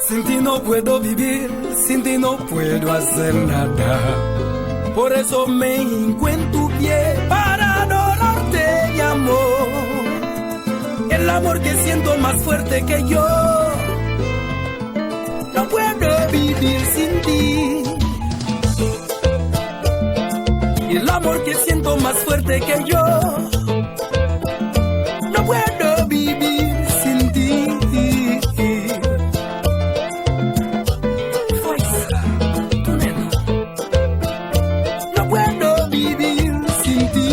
Sin ti no puedo vivir, sin ti no puedo hacer nada. Por eso me hinco en tu pie para adorarte, mi amor. El amor que siento más fuerte que yo. No puedo vivir sin ti. Y el amor que siento más fuerte que yo. No puedo vivir sin ti. Fuerza, tu nena. No puedo vivir sin ti.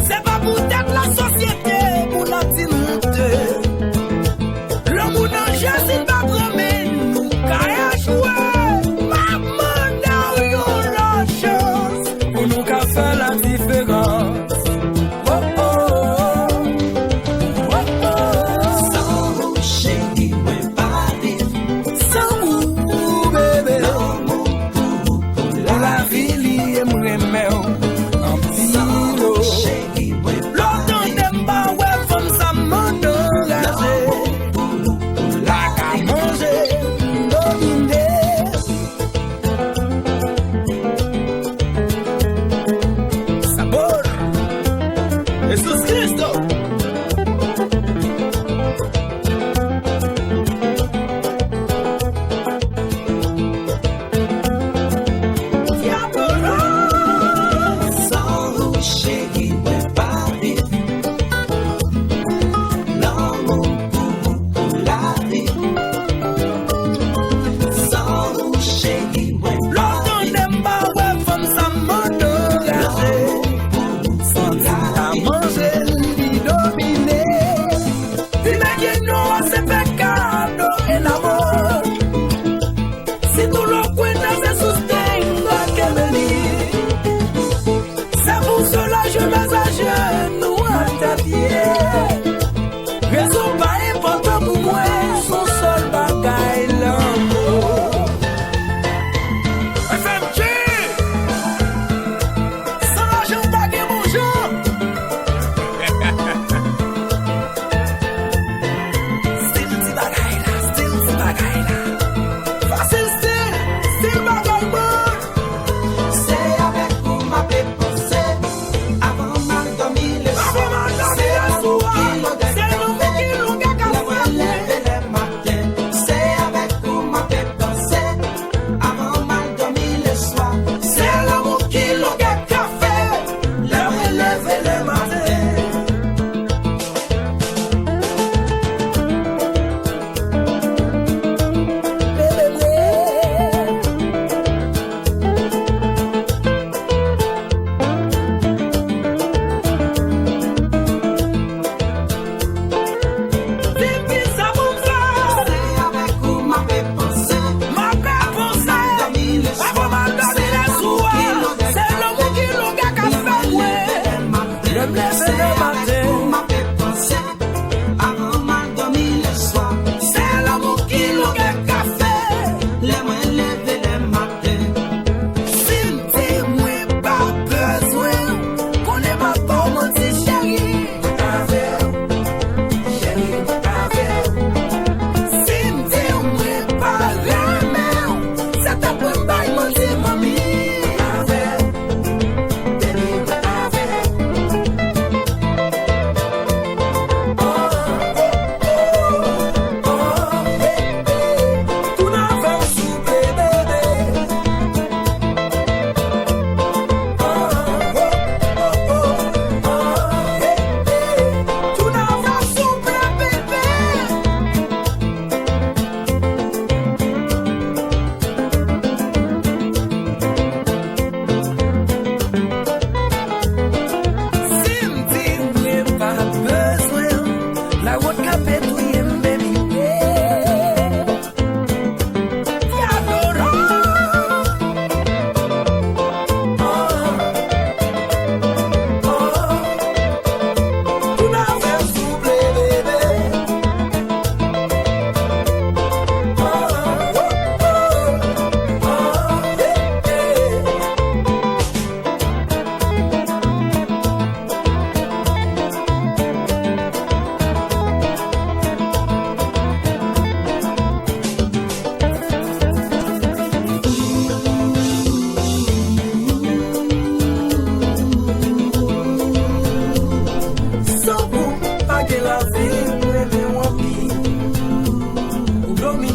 C'est pas pour être la société, pour la tinute. Le monde en jeu, c'est pas promis. Nous, qu'à jouer. Maman, n'a eu la chance. Pour nous, qu'à faire la différence.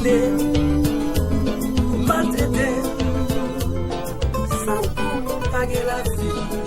violé, maltraité, sans pour la vie.